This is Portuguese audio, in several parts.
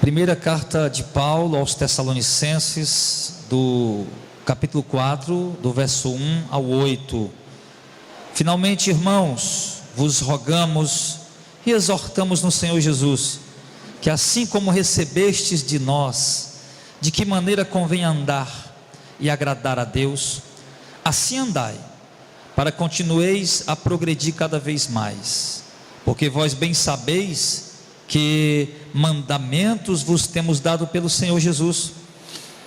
Primeira carta de Paulo aos Tessalonicenses, do capítulo 4, do verso 1 ao 8. Finalmente, irmãos, vos rogamos e exortamos no Senhor Jesus, que assim como recebestes de nós, de que maneira convém andar e agradar a Deus, assim andai, para continueis a progredir cada vez mais, porque vós bem sabeis que mandamentos vos temos dado pelo Senhor Jesus,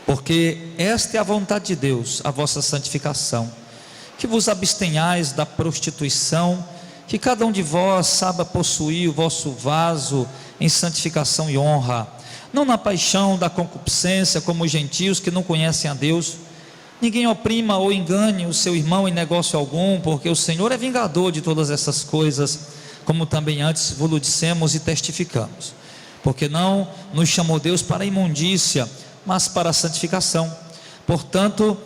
porque esta é a vontade de Deus, a vossa santificação, que vos abstenhais da prostituição, que cada um de vós saiba possuir o vosso vaso em santificação e honra, não na paixão da concupiscência, como os gentios que não conhecem a Deus. Ninguém oprima ou engane o seu irmão em negócio algum, porque o Senhor é vingador de todas essas coisas, como também antes vos dissemos e testificamos, porque não nos chamou Deus para a imundícia, mas para a santificação. Portanto,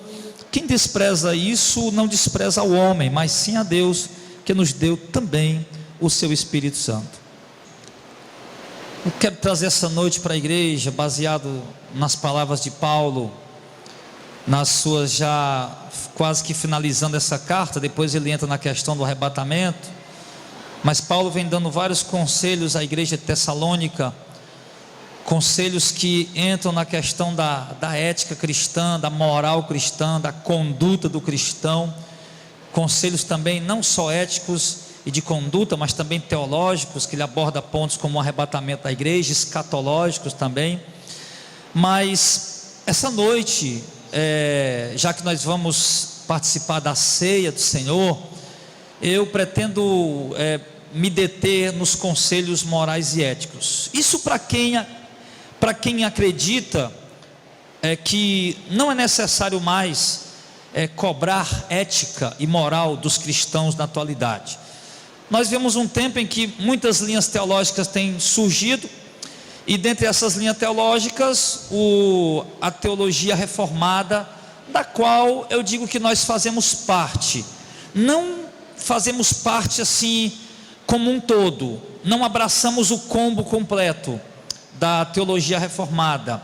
quem despreza isso não despreza o homem, mas sim a Deus, que nos deu também o seu Espírito Santo. Eu quero trazer essa noite para a igreja, baseado nas palavras de Paulo, nas suas, já quase que finalizando essa carta. Depois ele entra na questão do arrebatamento, mas Paulo vem dando vários conselhos à igreja de Tessalônica, conselhos que entram na questão da ética cristã, da moral cristã, da conduta do cristão, conselhos também não só éticos e de conduta, mas também teológicos, que ele aborda pontos como o arrebatamento da igreja, escatológicos também. Mas essa noite, já que nós vamos participar da ceia do Senhor, eu pretendo me deter nos conselhos morais e éticos. Isso para quem acredita que não é necessário mais cobrar ética e moral dos cristãos na atualidade. Nós vemos um tempo em que muitas linhas teológicas têm surgido, e dentre essas linhas teológicas, a teologia reformada, da qual eu digo que nós fazemos parte. Não fazemos parte assim como um todo, não abraçamos o combo completo da teologia reformada,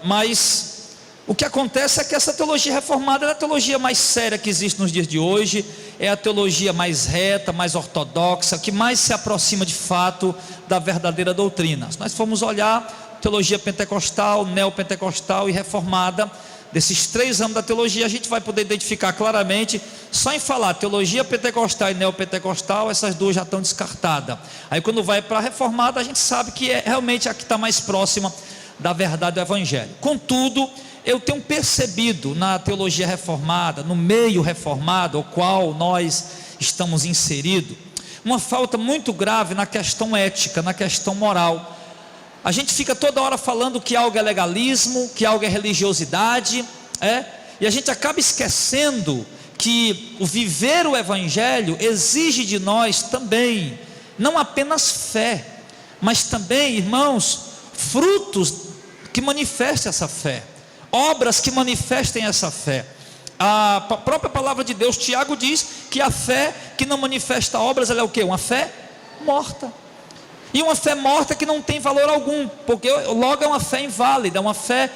mas o que acontece é que essa teologia reformada é a teologia mais séria que existe nos dias de hoje, é a teologia mais reta, mais ortodoxa, que mais se aproxima de fato da verdadeira doutrina. Se nós formos olhar teologia pentecostal, neopentecostal e reformada, desses três ramos da teologia, a gente vai poder identificar claramente. Só em falar teologia pentecostal e neopentecostal, essas duas já estão descartadas. Aí quando vai para a reformada, a gente sabe que é realmente a que está mais próxima da verdade do evangelho. Contudo, eu tenho percebido na teologia reformada, no meio reformado ao qual nós estamos inseridos, uma falta muito grave na questão ética, na questão moral. A gente fica toda hora falando que algo é legalismo, que algo é religiosidade, e a gente acaba esquecendo que o viver o evangelho exige de nós também, não apenas fé, mas também, irmãos, frutos que manifestem essa fé, obras que manifestem essa fé. A própria palavra de Deus, Tiago diz que a fé que não manifesta obras, ela é o quê? Uma fé morta. E uma fé morta que não tem valor algum, porque logo é uma fé inválida, uma fé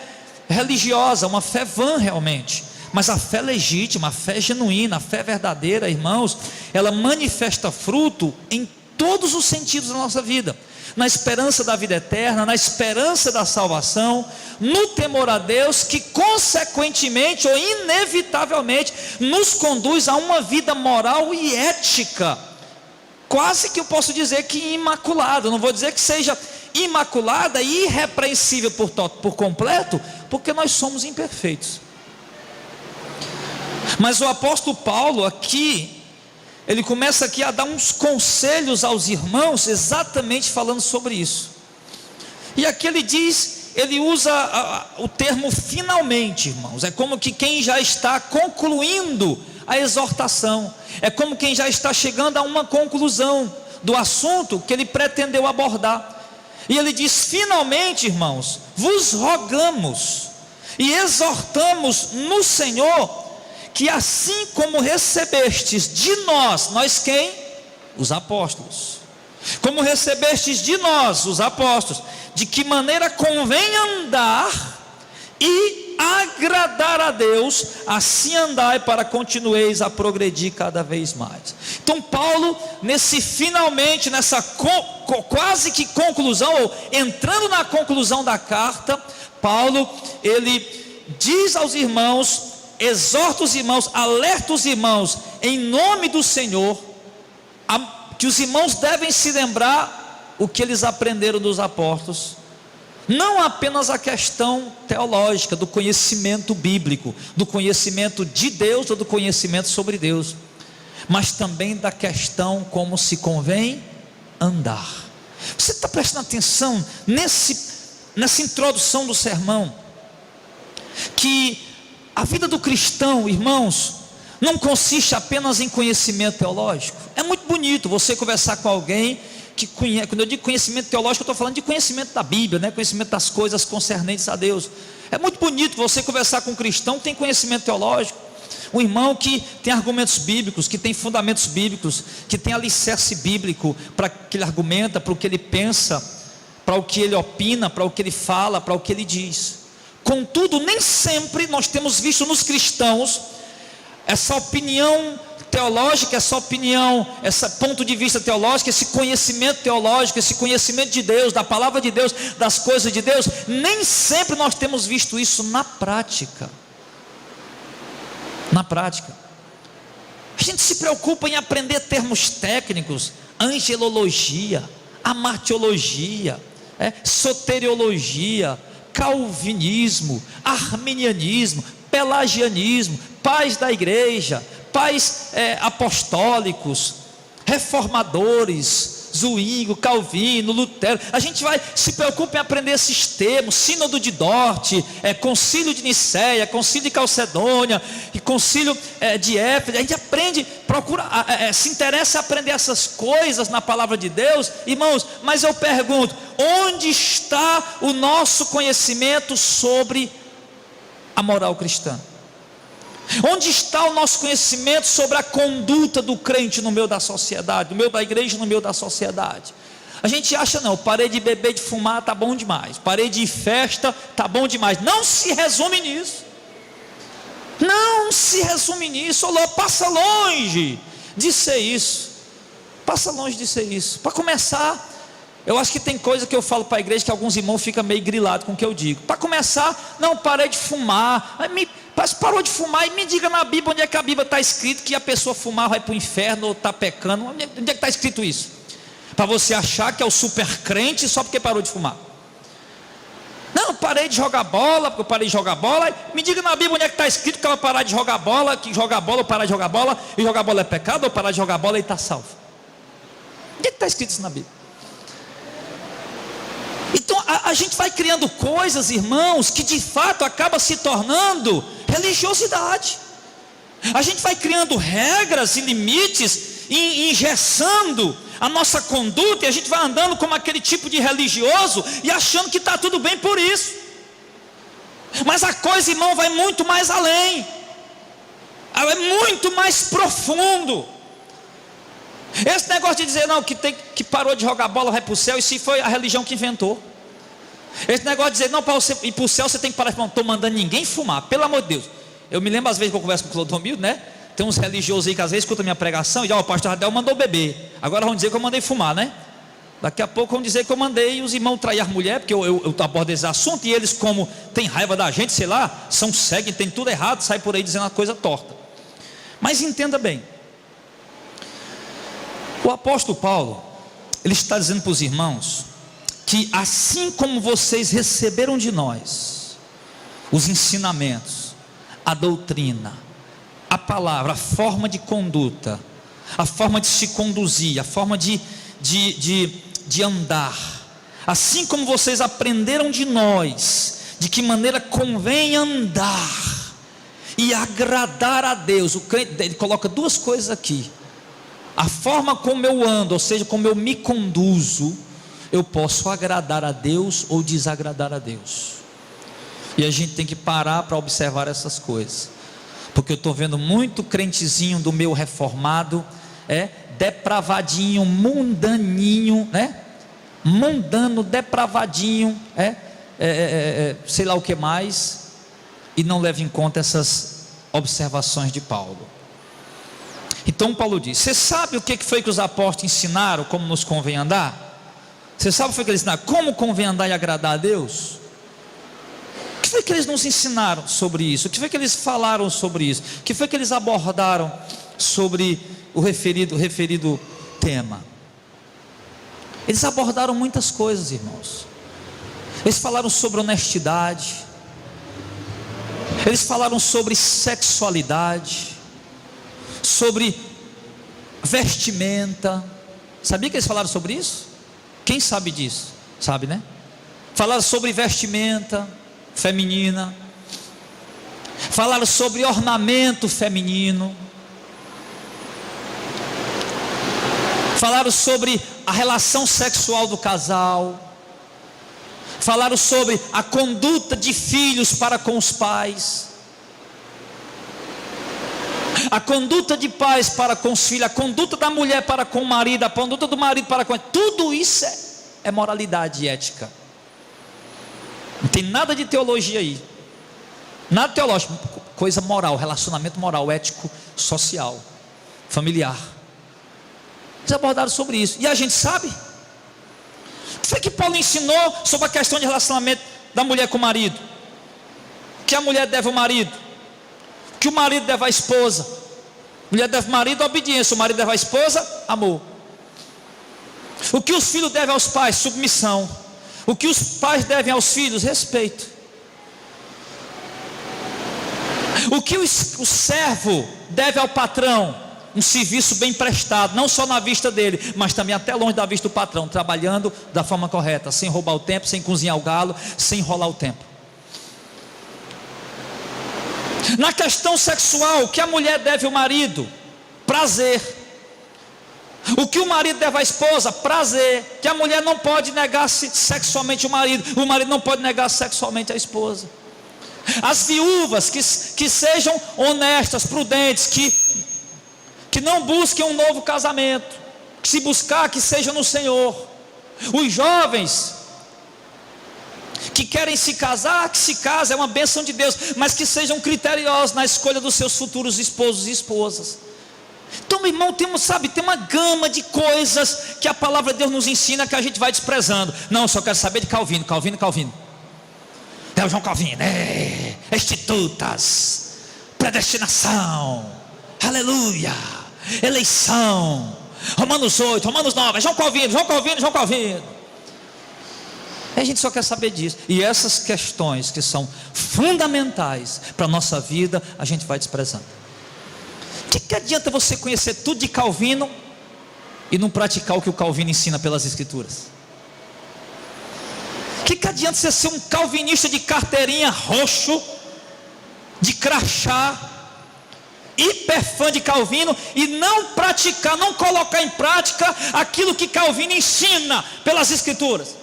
religiosa, uma fé vã realmente. Mas a fé legítima, a fé genuína, a fé verdadeira, irmãos, ela manifesta fruto em todos os sentidos da nossa vida, na esperança da vida eterna, na esperança da salvação, no temor a Deus, que consequentemente ou inevitavelmente nos conduz a uma vida moral e ética, quase que eu posso dizer que imaculada. Não vou dizer que seja imaculada e irrepreensível por completo, porque nós somos imperfeitos. Mas o apóstolo Paulo aqui, ele começa aqui a dar uns conselhos aos irmãos, exatamente falando sobre isso. E aqui ele usa o termo finalmente, irmãos. É como que quem já está concluindo a exortação, é como quem já está chegando a uma conclusão do assunto que ele pretendeu abordar. E ele diz: finalmente, irmãos, vos rogamos e exortamos no Senhor, que assim como recebestes de nós quem? Os apóstolos, como recebestes de nós, os apóstolos, de que maneira convém andar e agradar a Deus, assim andai para continueis a progredir cada vez mais. Então Paulo, finalmente, nessa quase que conclusão, ou entrando na conclusão da carta, Paulo, ele diz aos irmãos, exorta os irmãos, alerta os irmãos, em nome do Senhor, que os irmãos devem se lembrar o que eles aprenderam dos apóstolos, não apenas a questão teológica, do conhecimento bíblico, do conhecimento de Deus, ou do conhecimento sobre Deus, mas também da questão como se convém andar. Você está prestando atenção nessa introdução do sermão, que a vida do cristão, irmãos, não consiste apenas em conhecimento teológico. É muito bonito você conversar com alguém que conhece. Quando eu digo conhecimento teológico, eu estou falando de conhecimento da Bíblia, né? Conhecimento das coisas concernentes a Deus. É muito bonito você conversar com um cristão que tem conhecimento teológico, um irmão que tem argumentos bíblicos, que tem fundamentos bíblicos, que tem alicerce bíblico para o que ele argumenta, para o que ele pensa, para o que ele opina, para o que ele fala, para o que ele diz. Contudo, nem sempre nós temos visto nos cristãos essa opinião teológica, esse ponto de vista teológico, esse conhecimento teológico, esse conhecimento de Deus, da palavra de Deus, das coisas de Deus. Nem sempre nós temos visto isso na prática. A gente se preocupa em aprender termos técnicos, angelologia, amartiologia, soteriologia, calvinismo, arminianismo, pelagianismo, pais da igreja, pais apostólicos, reformadores, Zwinglio, Calvino, Lutero. A gente se preocupa em aprender esses termos, sínodo de Dort, concílio de Nicéia, concílio de Calcedônia, e concílio de Éfeso. A gente aprende, procura, se interessa em aprender essas coisas na palavra de Deus, irmãos. Mas eu pergunto, onde está o nosso conhecimento sobre a moral cristã? Onde está o nosso conhecimento sobre a conduta do crente no meio da sociedade, no meio da igreja, no meio da sociedade? A gente acha, não, parei de beber, de fumar, está bom demais, parei de ir festa, está bom demais. Não se resume nisso. Não se resume nisso. Passa longe de ser isso. Passa longe de ser isso. Para começar, eu acho que tem coisa que eu falo para a igreja que alguns irmãos ficam meio grilados com o que eu digo. Para começar, não, parei de fumar. Mas parou de fumar e me diga na Bíblia onde é que a Bíblia está escrito que a pessoa fumar vai para o inferno ou está pecando. Onde é que está escrito isso? Para você achar que é o super crente só porque parou de fumar. Não, parei de jogar bola, porque eu parei de jogar bola. Me diga na Bíblia onde é que está escrito que ela parar de jogar bola, que jogar bola ou parar de jogar bola, e jogar bola é pecado, ou parar de jogar bola e está salvo. Onde é que está escrito isso na Bíblia? Então a gente vai criando coisas, irmãos, que de fato acaba se tornando religiosidade. A gente vai criando regras e limites, e engessando a nossa conduta, e a gente vai andando como aquele tipo de religioso, e achando que está tudo bem por isso. Mas a coisa, irmão, vai muito mais além. Ela é muito mais profundo. Esse negócio de dizer, não, que parou de jogar bola vai para o céu, isso foi a religião que inventou. Esse negócio de dizer, não, para você ir para o céu você tem que parar de fumar. Não estou mandando ninguém fumar, pelo amor de Deus. Eu me lembro às vezes que eu converso com o Clodomiro, né? Tem uns religiosos aí que às vezes escutam minha pregação e dizem, o pastor Radel mandou beber. Agora vão dizer que eu mandei fumar, né? Daqui a pouco vão dizer que eu mandei os irmãos trair as mulheres, porque eu abordo esse assunto, e eles, como tem raiva da gente, sei lá, são cegos, tem tudo errado, sai por aí dizendo uma coisa torta. Mas entenda bem, o apóstolo Paulo, ele está dizendo para os irmãos, que assim como vocês receberam de nós os ensinamentos, a doutrina, a palavra, a forma de conduta, a forma de se conduzir, a forma de andar, assim como vocês aprenderam de nós, de que maneira convém andar e agradar a Deus. O crente, ele coloca duas coisas aqui: a forma como eu ando, ou seja, como eu me conduzo, eu posso agradar a Deus ou desagradar a Deus. E a gente tem que parar para observar essas coisas, porque eu estou vendo muito crentezinho do meu reformado depravadinho, mundaninho, né? Mundano, depravadinho, sei lá o que mais, e não leva em conta essas observações de Paulo. Então Paulo diz: você sabe o que foi que os apóstolos ensinaram, como nos convém andar? Você sabe o que foi que eles ensinaram? Como convém andar e agradar a Deus? O que foi que eles nos ensinaram sobre isso? O que foi que eles falaram sobre isso? O que foi que eles abordaram sobre o referido tema? Eles abordaram muitas coisas, irmãos. Eles falaram sobre honestidade, eles falaram sobre sexualidade, sobre vestimenta. Sabia que eles falaram sobre isso? Quem sabe disso? Sabe, né? Falaram sobre vestimenta feminina, falaram sobre ornamento feminino, falaram sobre a relação sexual do casal, falaram sobre a conduta de filhos para com os pais, a conduta de pais para com os filhos, a conduta da mulher para com o marido, a conduta do marido para com... Tudo isso é moralidade e ética. Não tem nada de teologia aí, nada teológico, coisa moral, relacionamento moral, ético, social, familiar. Eles abordaram sobre isso, e a gente sabe. O que foi que Paulo ensinou sobre a questão de relacionamento da mulher com o marido? Que a mulher deve ao marido, que o marido deve à esposa. A mulher deve ao marido, obediência. O marido deve à esposa, amor. O que os filhos devem aos pais, submissão. O que os pais devem aos filhos, respeito. O que o servo deve ao patrão, um serviço bem prestado, não só na vista dele, mas também até longe da vista do patrão, trabalhando da forma correta, sem roubar o tempo, sem cozinhar o galo, sem enrolar o tempo. Na questão sexual, o que a mulher deve ao marido? Prazer. O que o marido deve à esposa? Prazer. Que a mulher não pode negar-se sexualmente ao marido, o marido não pode negar sexualmente à esposa. As viúvas que sejam honestas, prudentes, que não busquem um novo casamento, que se buscar, que seja no Senhor. Os jovens que querem se casar, que se casem, é uma bênção de Deus, mas que sejam criteriosos na escolha dos seus futuros esposos e esposas. Então, meu irmão, tem uma gama de coisas que a palavra de Deus nos ensina, que a gente vai desprezando. Não, eu só quero saber de Calvino. É o João Calvino, institutas, predestinação, aleluia, eleição, Romanos 8, Romanos 9, João Calvino. A gente só quer saber disso. E essas questões que são fundamentais para a nossa vida, a gente vai desprezando. O que adianta você conhecer tudo de Calvino e não praticar o que o Calvino ensina pelas Escrituras? O que adianta você ser um calvinista de carteirinha, roxo, de crachá, hiper fã de Calvino, e não praticar, não colocar em prática aquilo que Calvino ensina pelas Escrituras?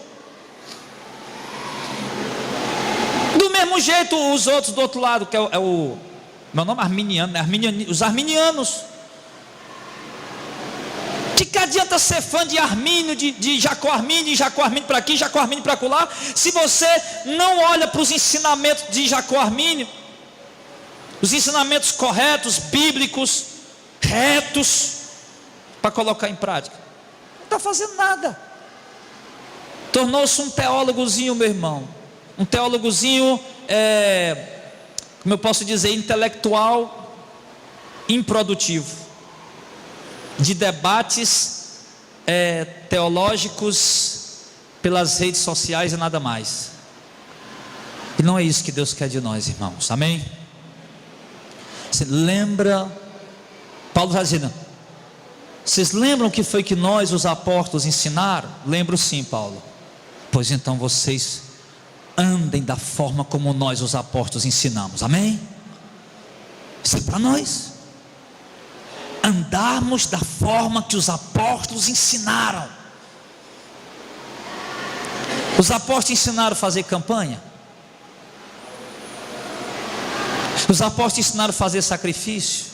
Do mesmo jeito os outros do outro lado, que é o meu nome é arminiano, né? Os arminianos. Que adianta ser fã de Armínio, de Jacó Armínio para aqui, Jacó Armínio para acolá, se você não olha para os ensinamentos de Jacó Armínio, os ensinamentos corretos, bíblicos, retos, para colocar em prática? Não está fazendo nada. Tornou-se um teólogozinho, meu irmão, um teólogozinho, como eu posso dizer, intelectual, improdutivo, de debates teológicos pelas redes sociais e nada mais. E não é isso que Deus quer de nós, irmãos, amém? Você lembra, Paulo está dizendo, vocês lembram o que foi que nós, os apóstolos, ensinaram? Lembro sim, Paulo. Pois então vocês andem da forma como nós, os apóstolos, ensinamos, amém? Isso é para nós. Andarmos da forma que os apóstolos ensinaram. Os apóstolos ensinaram a fazer campanha. Os apóstolos ensinaram a fazer sacrifício,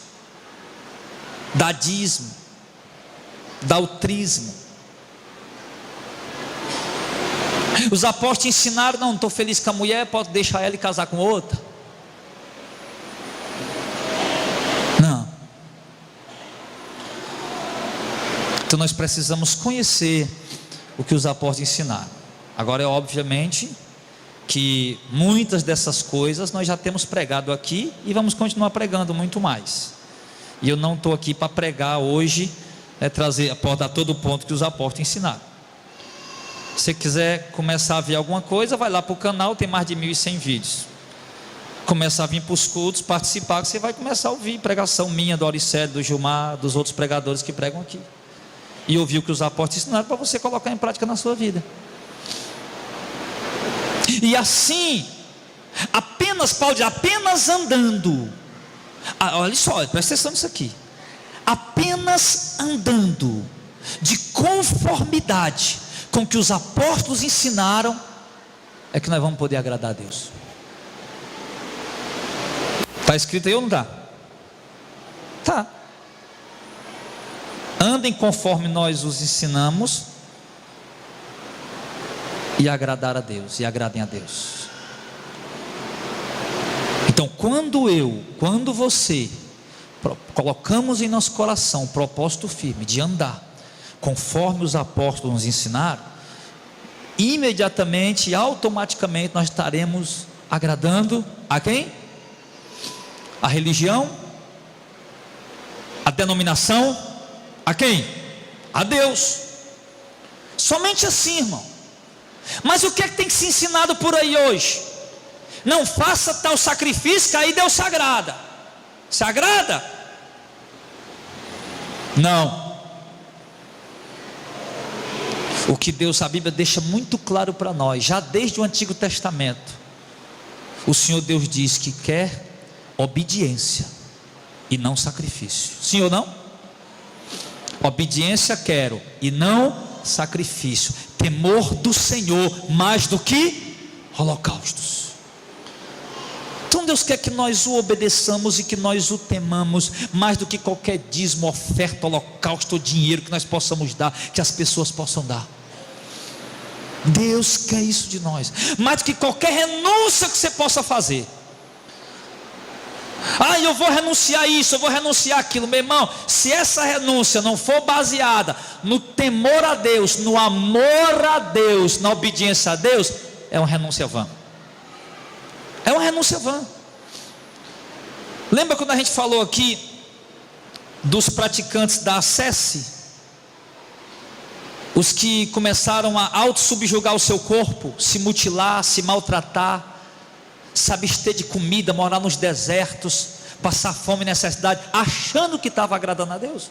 dar dízimo, daltrismo. Os apóstolos ensinaram: não estou feliz com a mulher, posso deixar ela e casar com outra. Não. Então nós precisamos conhecer o que os apóstolos ensinaram. Agora é obviamente que muitas dessas coisas nós já temos pregado aqui e vamos continuar pregando muito mais. E eu não estou aqui para pregar hoje, trazer, abordar todo o ponto que os apóstolos ensinaram. Se você quiser começar a ver alguma coisa, vai lá para o canal, tem mais de 1.100 vídeos. Começa a vir para os cultos, participar, que você vai começar a ouvir pregação minha, do Auricélio, do Gilmar, dos outros pregadores que pregam aqui. E ouvir o que os apóstolos ensinaram para você colocar em prática na sua vida. E assim, Paulo diz, apenas andando, olha só, presta atenção nisso aqui, apenas andando de conformidade com o que os apóstolos ensinaram, é que nós vamos poder agradar a Deus. Está escrito aí ou não está? Está. Andem conforme nós os ensinamos, e agradar a Deus, e agradem a Deus. Então quando você colocamos em nosso coração o propósito firme de andar conforme os apóstolos nos ensinaram, imediatamente, automaticamente nós estaremos agradando a quem? A religião? A denominação? A quem? A Deus. Somente assim, irmão. Mas o que é que tem que ser ensinado por aí hoje? Não faça tal sacrifício que aí Deus se agrada. Se agrada? Não. O que Deus, a Bíblia deixa muito claro para nós, já desde o Antigo Testamento, o Senhor Deus diz que quer obediência e não sacrifício. Sim ou não? Obediência quero e não sacrifício. Temor do Senhor mais do que holocaustos. Então Deus quer que nós o obedeçamos e que nós o temamos mais do que qualquer dízimo, oferta, holocausto ou dinheiro que nós possamos dar, que as pessoas possam dar. Deus quer isso de nós, mais do que qualquer renúncia que você possa fazer. Eu vou renunciar isso, eu vou renunciar aquilo. Meu irmão, se essa renúncia não for baseada no temor a Deus, no amor a Deus, na obediência a Deus, é uma renúncia vã. É uma renúncia vã. Lembra quando a gente falou aqui dos praticantes da ascese? Os que começaram a autossubjugar o seu corpo, se mutilar, se maltratar, se abster de comida, morar nos desertos, passar fome e necessidade, achando que estava agradando a Deus.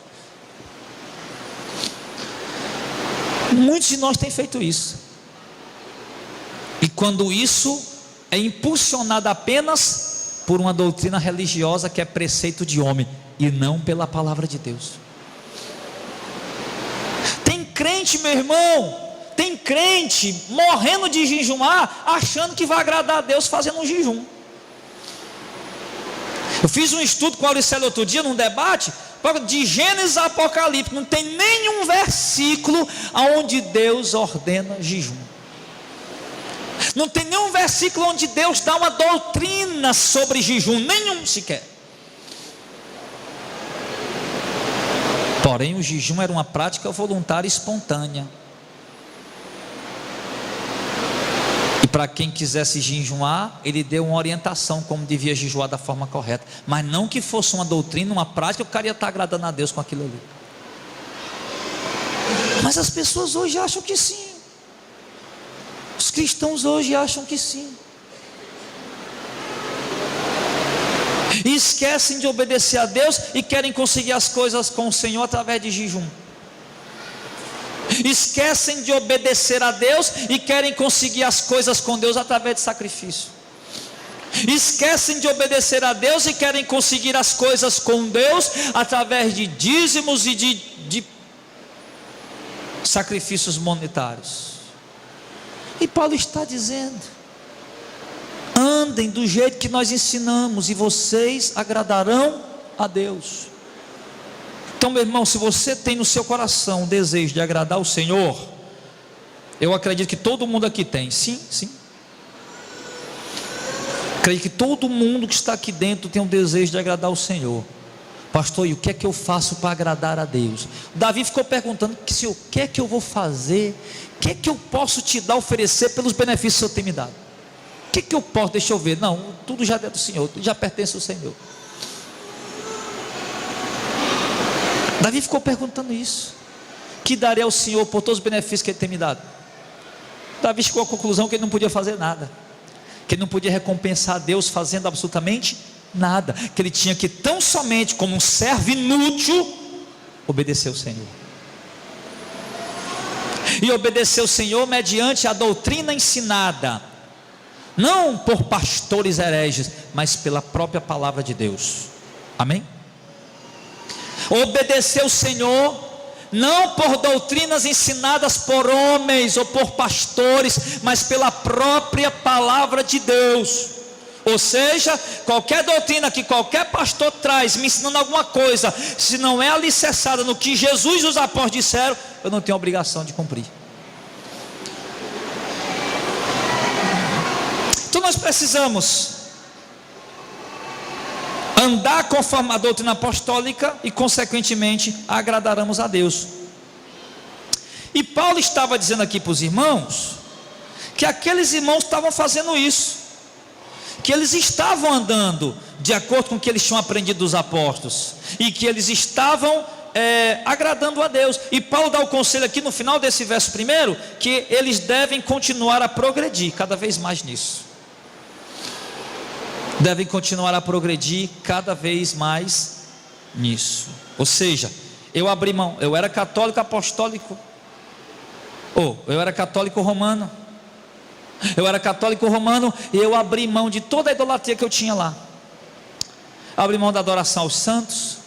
Muitos de nós têm feito isso. E quando isso é impulsionado apenas por uma doutrina religiosa que é preceito de homem e não pela palavra de Deus. Tem crente, meu irmão, tem crente morrendo de jejuar, achando que vai agradar a Deus fazendo um jejum. Eu fiz um estudo com o Auricélio outro dia, num debate, de Gênesis a Apocalipse, não tem nenhum versículo onde Deus ordena jejum. Não tem nenhum versículo onde Deus dá uma doutrina sobre jejum, nenhum sequer. Porém, o jejum era uma prática voluntária e espontânea. E para quem quisesse jejuar, ele deu uma orientação como devia jejuar da forma correta, mas não que fosse uma doutrina, uma prática, o cara ia estar agradando a Deus com aquilo ali. Mas as pessoas hoje acham que sim. Os cristãos hoje acham que sim. E esquecem de obedecer a Deus e querem conseguir as coisas com o Senhor através de jejum. Esquecem de obedecer a Deus e querem conseguir as coisas com Deus através de sacrifício. Esquecem de obedecer a Deus e querem conseguir as coisas com Deus através de dízimos e de sacrifícios monetários. E Paulo está dizendo: andem do jeito que nós ensinamos e vocês agradarão a Deus. Então, meu irmão, se você tem no seu coração o desejo de agradar o Senhor, eu acredito que todo mundo aqui tem, sim, sim. Creio que todo mundo que está aqui dentro tem um desejo de agradar o Senhor. Pastor, e o que é que eu faço para agradar a Deus? Davi ficou perguntando: Senhor, o que é que eu vou fazer? O que é que eu posso te dar, oferecer pelos benefícios que o Senhor tem me dado? O que é que eu posso? Deixa eu ver. Não, tudo já é do Senhor, tudo já pertence ao Senhor. Davi ficou perguntando isso: que darei ao Senhor por todos os benefícios que Ele tem me dado? Davi chegou à conclusão que ele não podia fazer nada, que ele não podia recompensar a Deus fazendo absolutamente nada, que ele tinha que tão somente como um servo inútil obedecer ao Senhor, e obedecer ao Senhor mediante a doutrina ensinada, não por pastores hereges, mas pela própria palavra de Deus. Amém? Obedecer ao Senhor não por doutrinas ensinadas por homens ou por pastores, mas pela própria palavra de Deus. Ou seja, qualquer doutrina que qualquer pastor traz me ensinando alguma coisa, se não é alicerçada no que Jesus e os apóstolos disseram, eu não tenho obrigação de cumprir. Então nós precisamos andar conforme a doutrina apostólica e consequentemente agradaremos a Deus. E Paulo estava dizendo aqui para os irmãos que aqueles irmãos estavam fazendo isso, que eles estavam andando de acordo com o que eles tinham aprendido dos apóstolos, e que eles estavam agradando a Deus. E Paulo dá o conselho aqui no final desse verso primeiro, que eles devem continuar a progredir cada vez mais nisso. Devem continuar a progredir cada vez mais nisso. Ou seja, eu abri mão, eu era católico apostólico, eu era católico romano, e eu abri mão de toda a idolatria que eu tinha lá. Abri mão da adoração aos santos,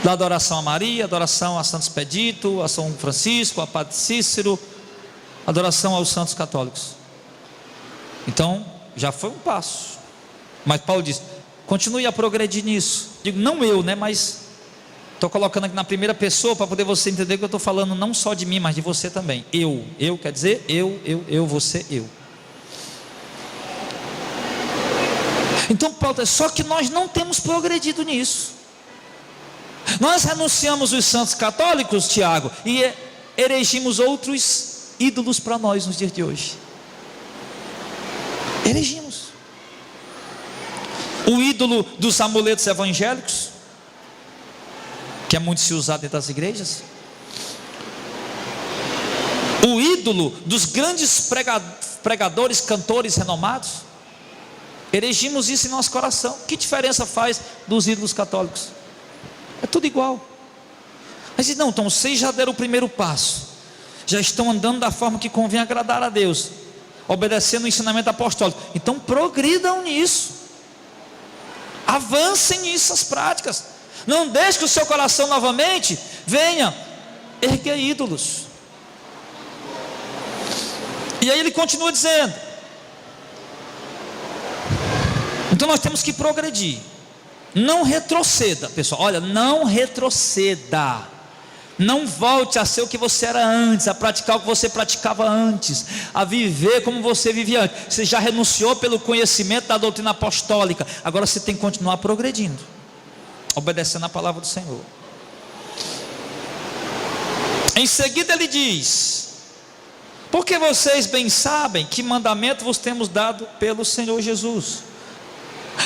da adoração a Maria, adoração a Santo Expedito, a São Francisco, a Padre Cícero, adoração aos santos católicos. Então já foi um passo, mas Paulo diz: continue a progredir nisso. Digo, não eu, mas estou colocando aqui na primeira pessoa para poder você entender que eu estou falando não só de mim, mas de você também. Eu quer dizer eu, você, eu. Então Paulo diz: só que nós não temos progredido nisso. Nós renunciamos os santos católicos, Tiago, e erigimos outros ídolos para nós nos dias de hoje. Erigimos o ídolo dos amuletos evangélicos, que é muito se usado dentro das igrejas, o ídolo dos grandes pregadores, cantores renomados. Erigimos isso em nosso coração. Que diferença faz dos ídolos católicos? É tudo igual. Mas diz: não, então vocês já deram o primeiro passo, já estão andando da forma que convém agradar a Deus, obedecendo o ensinamento apostólico, então progridam nisso, avancem nisso, as práticas. Não deixe que o seu coração novamente venha erguer ídolos. E aí ele continua dizendo: então nós temos que progredir. Não retroceda, pessoal, olha, não retroceda. Não volte a ser o que você era antes, a praticar o que você praticava antes, a viver como você vivia antes. Você já renunciou pelo conhecimento da doutrina apostólica, agora você tem que continuar progredindo, obedecendo a palavra do Senhor. Em seguida ele diz: porque vocês bem sabem que mandamento vos temos dado pelo Senhor Jesus.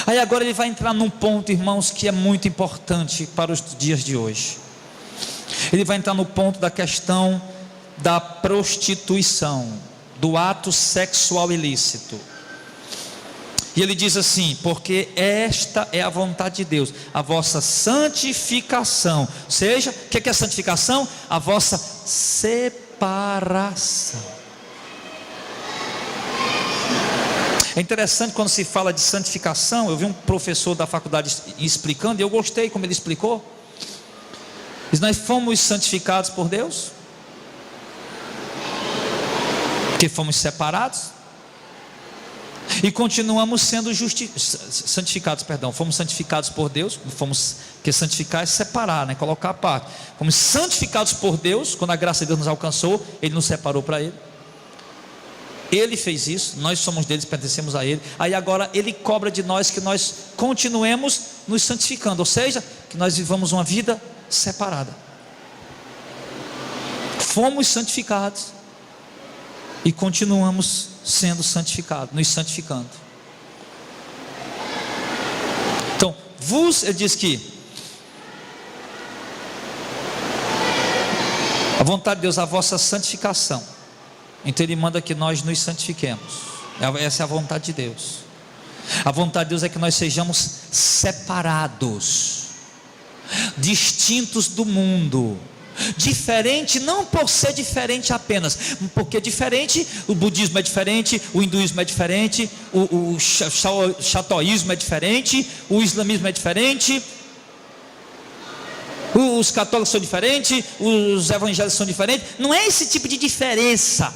Aí agora ele vai entrar num ponto, irmãos, que é muito importante para os dias de hoje. Ele vai entrar no ponto da questão da prostituição, do ato sexual ilícito. E ele diz assim: porque esta é a vontade de Deus, a vossa santificação. Ou seja, o que é santificação? A vossa separação. É interessante quando se fala de santificação. Eu vi um professor da faculdade explicando, e eu gostei como ele explicou. Diz: nós fomos santificados por Deus, porque fomos separados. E continuamos sendo santificados, fomos santificados por Deus, porque santificar é separar, né? Colocar a parte. Fomos santificados por Deus, quando a graça de Deus nos alcançou, Ele nos separou para Ele. Ele fez isso, nós somos dele, pertencemos a Ele. Aí agora Ele cobra de nós que nós continuemos nos santificando, ou seja, que nós vivamos uma vida separada. Fomos santificados e continuamos sendo santificados, nos santificando. Então, ele diz que a vontade de Deus, a vossa santificação. Então Ele manda que nós nos santifiquemos. Essa é a vontade de Deus. A vontade de Deus é que nós sejamos separados, distintos do mundo. Diferente não por ser diferente apenas, porque diferente, o budismo é diferente, o hinduísmo é diferente, o xatoísmo é diferente, o islamismo é diferente, os católicos são diferentes, os evangélicos são diferentes. Não é esse tipo de diferença,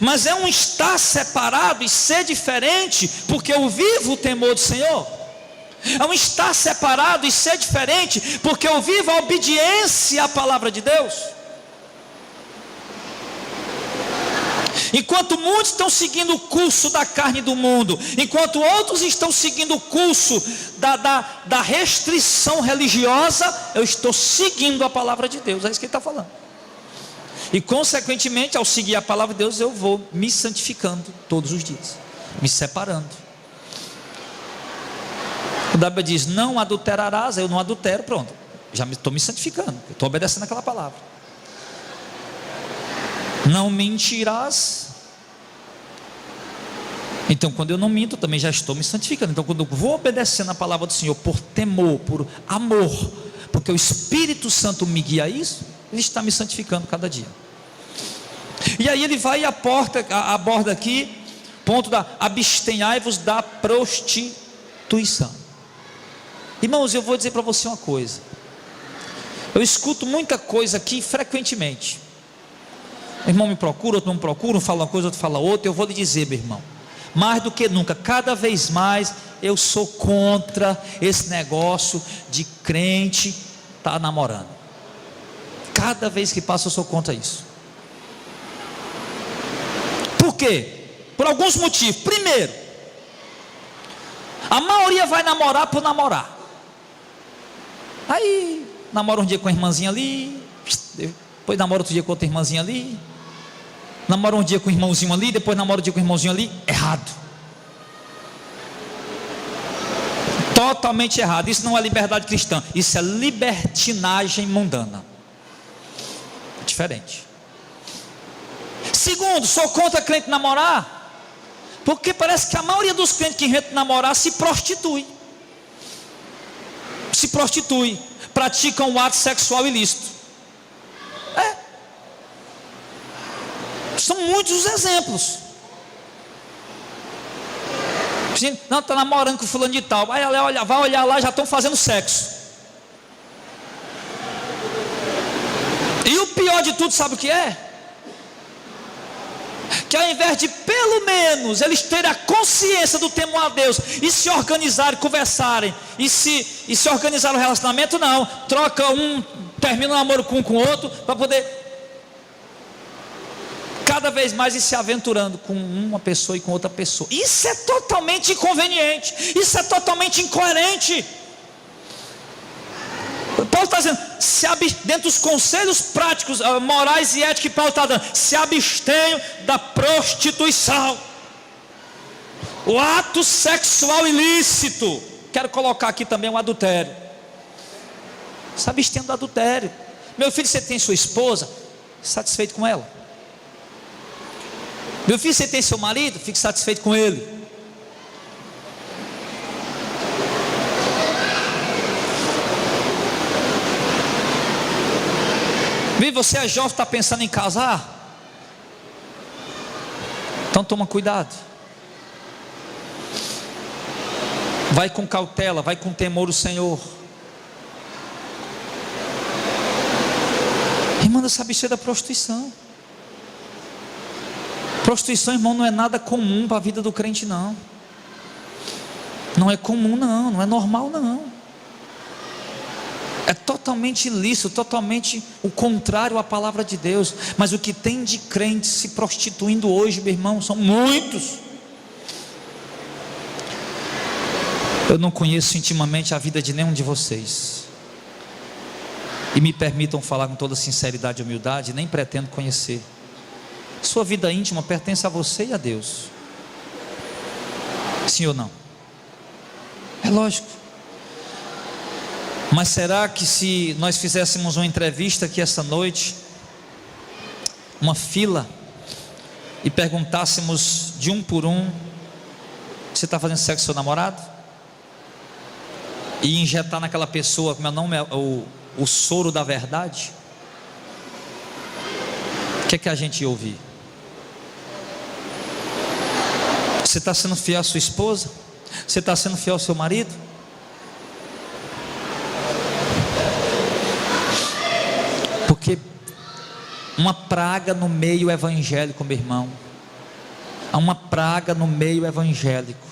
mas é um estar separado e ser diferente, porque eu vivo o temor do Senhor. É um estar separado e ser diferente, porque eu vivo a obediência à palavra de Deus. Enquanto muitos estão seguindo o curso da carne do mundo, enquanto outros estão seguindo o curso da restrição religiosa, eu estou seguindo a palavra de Deus. É isso que ele está falando. E consequentemente, ao seguir a palavra de Deus, eu vou me santificando todos os dias, me separando. A Bíblia diz: não adulterarás. Eu não adultero, pronto, já estou me santificando, estou obedecendo aquela palavra. Não mentirás. Então quando eu não minto, eu também já estou me santificando. Então quando eu vou obedecendo a palavra do Senhor por temor, por amor, porque o Espírito Santo me guia a isso, Ele está me santificando cada dia. E aí ele vai e aborda aqui, ponto da abstenhai-vos da prostituição. Irmãos, eu vou dizer para você uma coisa. Eu escuto muita coisa aqui frequentemente. O irmão me procura, outro não me procura, um fala uma coisa, outro fala outra. Eu vou lhe dizer, meu irmão, mais do que nunca, cada vez mais eu sou contra esse negócio de crente estar namorando. Cada vez que passa eu sou contra isso. Por quê? Por alguns motivos. Primeiro, a maioria vai namorar por namorar. Aí namora um dia com a irmãzinha ali, depois namora outro dia com outra irmãzinha ali, namora um dia com o irmãozinho ali, depois namora um dia com o irmãozinho ali. Errado, totalmente errado. Isso não é liberdade cristã, isso é libertinagem mundana. Diferente. Segundo, sou contra crente namorar, porque parece que a maioria dos crentes que inventam namorar se prostitui, praticam um ato sexual ilícito. São muitos os exemplos. Não, está namorando com fulano de tal, vai olhar lá, já estão fazendo sexo. E o pior de tudo, sabe o que é? Que ao invés de pelo menos eles terem a consciência do temor a Deus e se organizarem, conversarem e se organizar o relacionamento, não, troca termina o namoro com o outro para poder cada vez mais ir se aventurando com uma pessoa e com outra pessoa. Isso é totalmente inconveniente, isso é totalmente incoerente. Paulo está dizendo, dentro dos conselhos práticos, morais e éticos que Paulo está dando, se abstenham da prostituição, o ato sexual ilícito. Quero colocar aqui também o adultério. Se abstenham do adultério. Meu filho, você tem sua esposa, satisfeito com ela. Meu filho, você tem seu marido, fique satisfeito com ele. Vem, você é jovem, está pensando em casar? Então toma cuidado. Vai com cautela, vai com temor do Senhor. E manda se abster da prostituição. Prostituição, irmão, não é nada comum para a vida do crente, não. Não é comum, não. Não é normal, não. É totalmente ilícito, totalmente o contrário à palavra de Deus. Mas o que tem de crentes se prostituindo hoje, meu irmão, são muitos. Eu não conheço intimamente a vida de nenhum de vocês, e me permitam falar com toda sinceridade e humildade, nem pretendo conhecer. Sua vida íntima pertence a você e a Deus. Sim ou não? É lógico. Mas será que se nós fizéssemos uma entrevista aqui essa noite, uma fila, e perguntássemos de um por um: você está fazendo sexo com seu namorado? E injetar naquela pessoa, como é o nome, o soro da verdade, o que é que a gente ia ouvir? Você está sendo fiel à sua esposa? Você está sendo fiel ao seu marido? Porque uma praga no meio evangélico, meu irmão, há uma praga no meio evangélico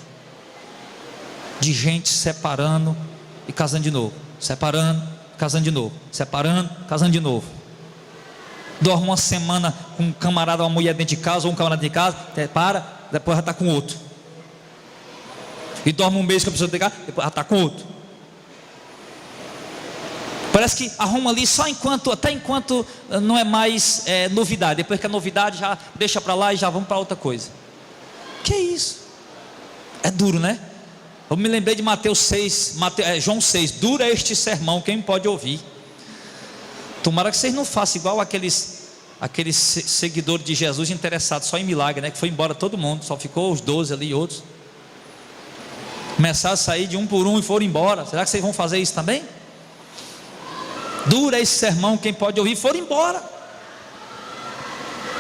de gente separando e casando de novo, separando, casando de novo, separando, casando de novo. Dorme uma semana com um camarada, uma mulher dentro de casa, ou um camarada de casa, separa, depois já está com outro. E dorme um mês com a pessoa de casa, depois já está com outro. Parece que arruma ali só até enquanto não é mais novidade. Depois que é novidade, já deixa para lá e já vamos para outra coisa. Que é isso? É duro, né? Eu me lembrei de Mateus 6, João 6, dura este sermão, quem pode ouvir? Tomara que vocês não façam igual aqueles seguidores de Jesus interessados só em milagre, né? Que foi embora todo mundo, só ficou os 12 ali e outros. Começaram a sair de um por um e foram embora. Será que vocês vão fazer isso também? Dura esse sermão, quem pode ouvir, foram embora.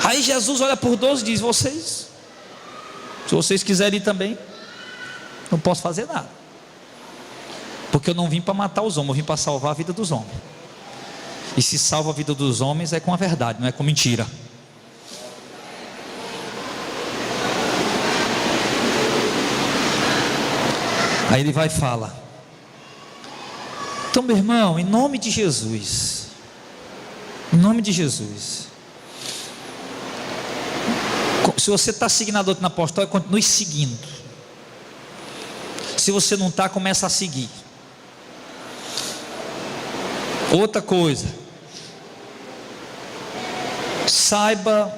Aí Jesus olha por 12 e diz: vocês, se vocês quiserem ir também, não posso fazer nada, porque eu não vim para matar os homens, eu vim para salvar a vida dos homens. E se salva a vida dos homens é com a verdade, não é com mentira. Aí ele vai e fala: então, meu irmão, em nome de Jesus, em nome de Jesus, se você está seguindo a doutrina apostólica, continue seguindo. Se você não está, começa a seguir. Outra coisa, saiba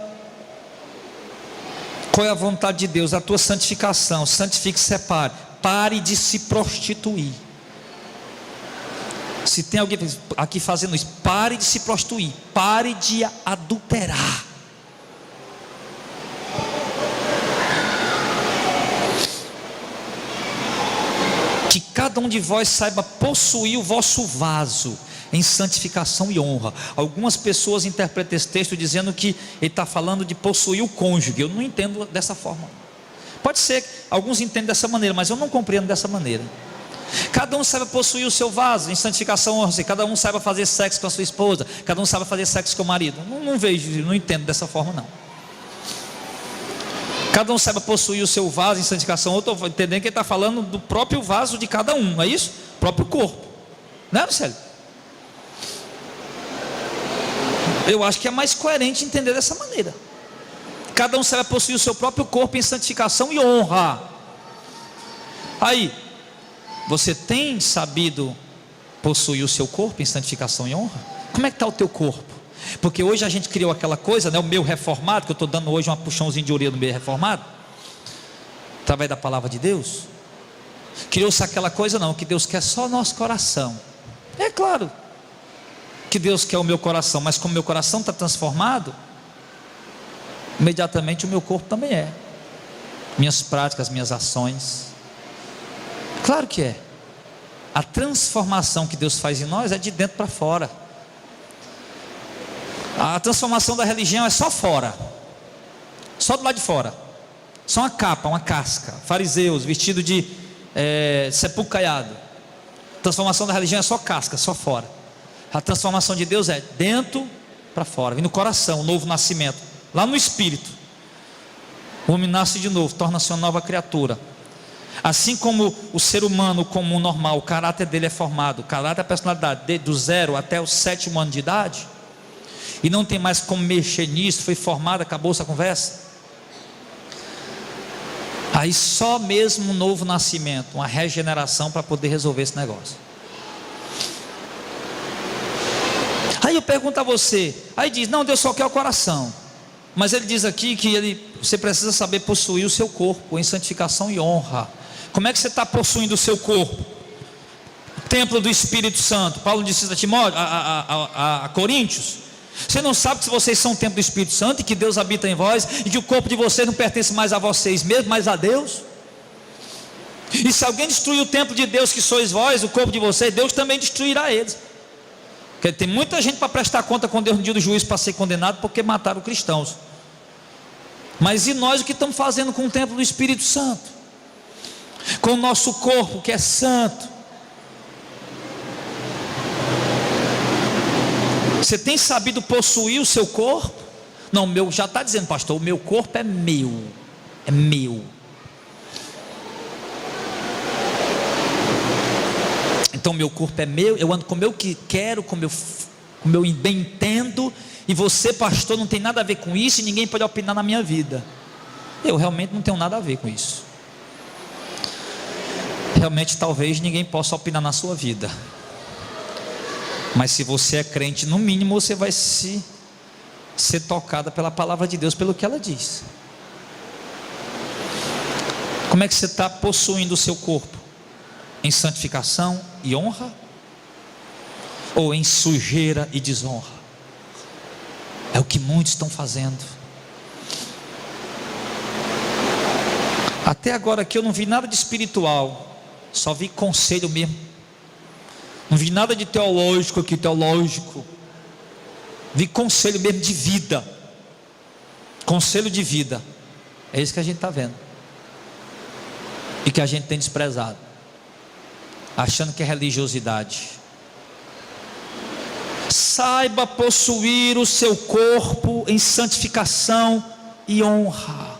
qual é a vontade de Deus, a tua santificação. Santifique, separe, pare de se prostituir. Se tem alguém aqui fazendo isso, pare de se prostituir, pare de adulterar. Que cada um de vós saiba possuir o vosso vaso em santificação e honra. Algumas pessoas interpretam esse texto dizendo que ele está falando de possuir o cônjuge. Eu não entendo dessa forma. Pode ser que alguns entendem dessa maneira, mas eu não compreendo dessa maneira. Cada um saiba possuir o seu vaso em santificação e honra. Cada um saiba fazer sexo com a sua esposa, cada um saiba fazer sexo com o marido. Não vejo, não entendo dessa forma, não. Cada um saiba possuir o seu vaso em santificação. Eu estou entendendo que ele está falando do próprio vaso de cada um, não é isso? O próprio corpo, não é, Marcelo? Eu acho que é mais coerente entender dessa maneira. Cada um saiba possuir o seu próprio corpo em santificação e honra. Aí, você tem sabido possuir o seu corpo em santificação e honra? Como é que está o teu corpo? Porque hoje a gente criou aquela coisa, né, o meio reformado, que eu estou dando hoje uma puxãozinha de orelha no meio reformado, através da palavra de Deus. Criou-se aquela coisa, não, que Deus quer só o nosso coração. É claro que Deus quer o meu coração, mas como meu coração está transformado, imediatamente o meu corpo também é. Minhas práticas, minhas ações. Claro que é. A transformação que Deus faz em nós é de dentro para fora. A transformação da religião é só fora, só do lado de fora, só uma capa, uma casca. Fariseus, vestido de sepulcro caiado. A transformação da religião é só casca, só fora. A transformação de Deus é dentro para fora, vem no coração, o novo nascimento, lá no espírito. O homem nasce de novo, torna-se uma nova criatura. Assim como o ser humano comum, normal, o caráter dele é formado, o caráter, a personalidade dele, do 0 até o 7º ano de idade, e não tem mais como mexer nisso, foi formado, acabou essa conversa. Aí só mesmo um novo nascimento, uma regeneração para poder resolver esse negócio. Aí eu pergunto a você, aí diz, não, Deus só quer o coração. Mas ele diz aqui que você precisa saber possuir o seu corpo em santificação e honra. Como é que você está possuindo o seu corpo? Templo do Espírito Santo. Paulo disse a Timóteo, a Coríntios, você não sabe que vocês são o templo do Espírito Santo e que Deus habita em vós, e que o corpo de vocês não pertence mais a vocês mesmos, mas a Deus? E se alguém destruir o templo de Deus que sois vós, o corpo de vocês, Deus também destruirá eles. Porque tem muita gente para prestar conta com Deus no dia do juízo, para ser condenado porque mataram cristãos. Mas e nós, o que estamos fazendo com o templo do Espírito Santo? Com o nosso corpo que é santo? Você tem sabido possuir o seu corpo? Não, o meu, já está dizendo, pastor, o meu corpo é meu. É meu. Então meu corpo é meu, eu ando como eu quero, como eu bem entendo, e você, pastor, não tem nada a ver com isso, e ninguém pode opinar na minha vida. Eu realmente não tenho nada a ver com isso. Realmente talvez ninguém possa opinar na sua vida. Mas se você é crente, no mínimo você vai ser tocada pela palavra de Deus, pelo que ela diz. Como é que você está possuindo o seu corpo? Em santificação e honra? Ou em sujeira e desonra? É o que muitos estão fazendo. Até agora aqui eu não vi nada de espiritual, só vi conselho mesmo. Não vi nada de teológico aqui, teológico. Vi conselho mesmo de vida. Conselho de vida. É isso que a gente está vendo. E que a gente tem desprezado, achando que é religiosidade. Saiba possuir o seu corpo em santificação e honra.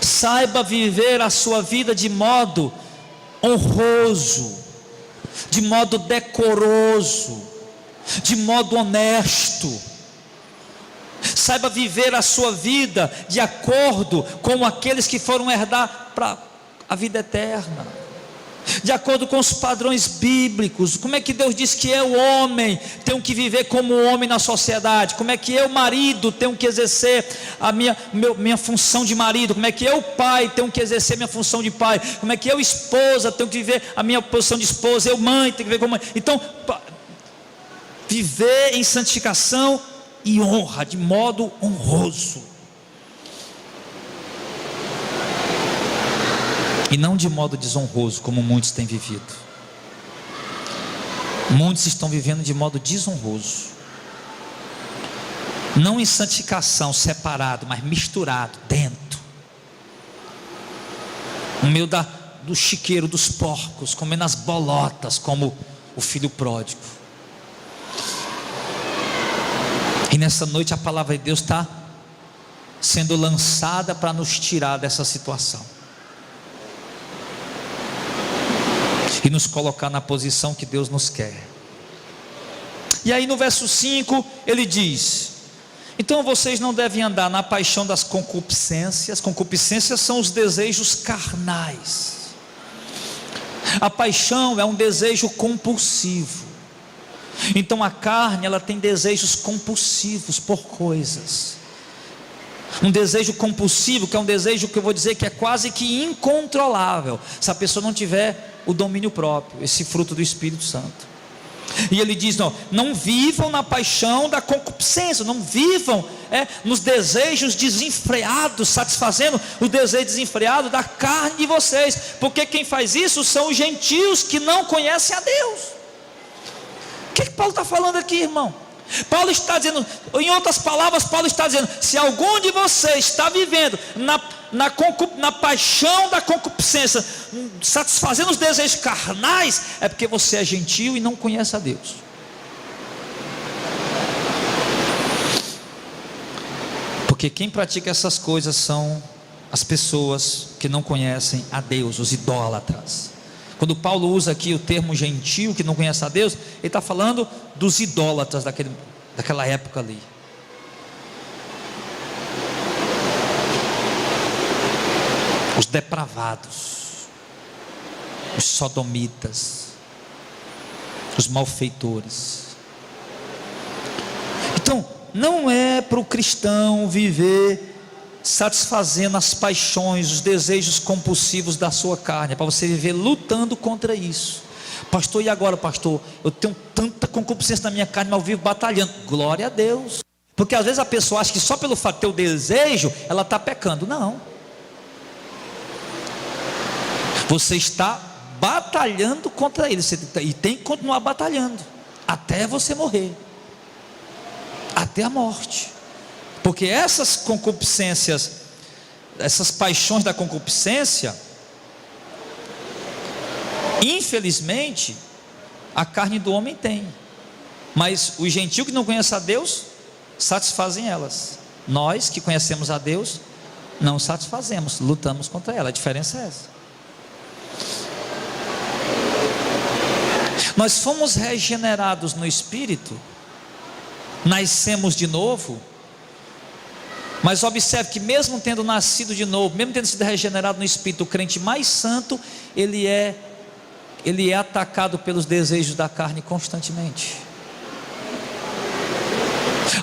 Saiba viver a sua vida de modo honroso, de modo decoroso, de modo honesto. Saiba viver a sua vida de acordo com aqueles que foram herdar para a vida eterna, de acordo com os padrões bíblicos. Como é que Deus diz que eu, homem, tenho que viver como homem na sociedade? Como é que eu, marido, tenho que exercer a minha função de marido? Como é que eu, pai, tenho que exercer minha função de pai? Como é que eu, esposa, tenho que viver a minha posição de esposa? Eu, mãe, tenho que viver como mãe. Então, viver em santificação e honra, de modo honroso, e não de modo desonroso, como muitos têm vivido. Muitos estão vivendo de modo desonroso, não em santificação separado, mas misturado dentro, no meio do chiqueiro dos porcos, comendo as bolotas, como o filho pródigo. E nessa noite a palavra de Deus está sendo lançada para nos tirar dessa situação e nos colocar na posição que Deus nos quer. E aí no verso 5 ele diz: então vocês não devem andar na paixão das concupiscências. Concupiscências são os desejos carnais. A paixão é um desejo compulsivo. Então a carne, ela tem desejos compulsivos por coisas. Um desejo compulsivo, que é um desejo que eu vou dizer que é quase que incontrolável, se a pessoa não tiver o domínio próprio, esse fruto do Espírito Santo. E ele diz: não vivam na paixão da concupiscência, não vivam nos desejos desenfreados, satisfazendo o desejo desenfreado da carne de vocês, porque quem faz isso são os gentios que não conhecem a Deus. O que Paulo está falando aqui, irmão? Paulo está dizendo, em outras palavras, Paulo está dizendo: se algum de vocês está vivendo na paixão da concupiscência, satisfazendo os desejos carnais, é porque você é gentio e não conhece a Deus. Porque Porque quem pratica essas coisas são as pessoas que não conhecem a Deus, os idólatras. Quando Paulo usa aqui o termo gentio, que não conhece a Deus, ele está falando dos idólatras daquela época ali. Os depravados, os sodomitas, os malfeitores. Então, não é para o cristão viver satisfazendo as paixões, os desejos compulsivos da sua carne. É para você viver lutando contra isso. Pastor, e agora, pastor? Eu tenho tanta concupiscência na minha carne, mas eu vivo batalhando. Glória a Deus. Porque às vezes a pessoa acha que só pelo fato de ter o desejo, ela está pecando. Não. Você está batalhando contra ele. E tem que continuar batalhando até você morrer, até a morte. Porque essas concupiscências, essas paixões da concupiscência, infelizmente, a carne do homem tem. Mas os gentios que não conhecem a Deus, satisfazem elas. Nós que conhecemos a Deus, não satisfazemos, lutamos contra ela. A diferença é essa. Nós fomos regenerados no Espírito, nascemos de novo. Mas observe que mesmo tendo nascido de novo, mesmo tendo sido regenerado no Espírito, o crente mais santo, ele é atacado pelos desejos da carne constantemente.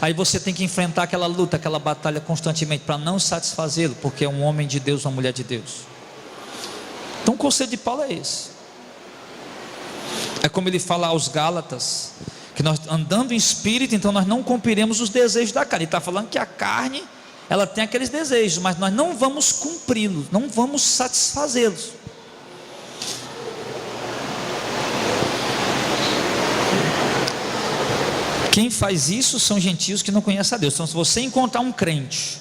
Aí você tem que enfrentar aquela luta, aquela batalha constantemente, para não satisfazê-lo, porque é um homem de Deus, uma mulher de Deus. Então o conselho de Paulo é esse. É como ele fala aos Gálatas, que nós andando em Espírito, então nós não cumpriremos os desejos da carne. Ele está falando que a carne, ela tem aqueles desejos, mas nós não vamos cumpri-los, não vamos satisfazê-los. Quem faz isso são gentios que não conhecem a Deus. Então, se você encontrar um crente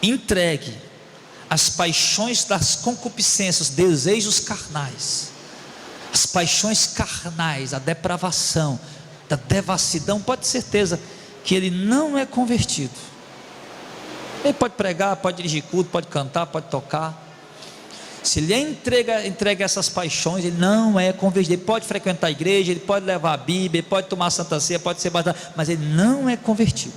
entregue às paixões das concupiscências, desejos carnais, as paixões carnais, a depravação, da devassidão, pode ter certeza que ele não é convertido. Ele pode pregar, pode dirigir culto, pode cantar, pode tocar. Se ele entrega essas paixões, ele não é convertido. Ele pode frequentar a igreja, ele pode levar a Bíblia, ele pode tomar a Santa Ceia, pode ser batizado, mas ele não é convertido.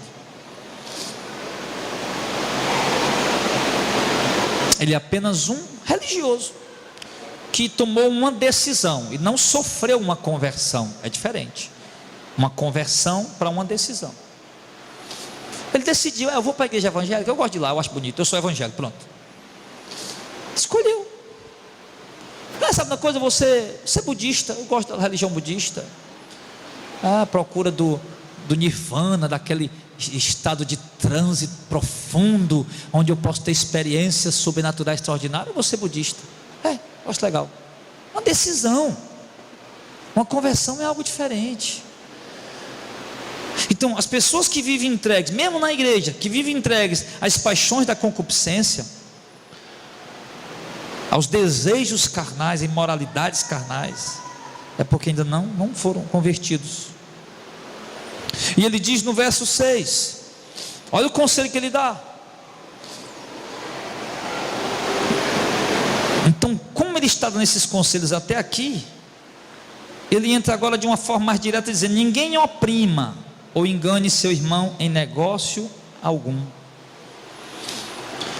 Ele é apenas um religioso que tomou uma decisão e não sofreu uma conversão. É diferente. Uma conversão para uma decisão. Ele decidiu, eu vou para a igreja evangélica, eu gosto de ir lá, eu acho bonito, eu sou evangélico, pronto. Escolheu. Sabe uma coisa, você é budista, eu gosto da religião budista. Procura do nirvana, daquele estado de transe profundo, onde eu posso ter experiências sobrenaturais extraordinárias. Eu vou ser budista. Eu acho legal. Uma decisão. Uma conversão é algo diferente. Então, as pessoas que vivem entregues, mesmo na igreja, que vivem entregues às paixões da concupiscência, aos desejos carnais, imoralidades carnais, é porque ainda não foram convertidos. E ele diz no verso 6, olha o conselho que ele dá. Então, como ele está dando esses conselhos até aqui, ele entra agora de uma forma mais direta, dizendo: ninguém oprima ou engane seu irmão em negócio algum,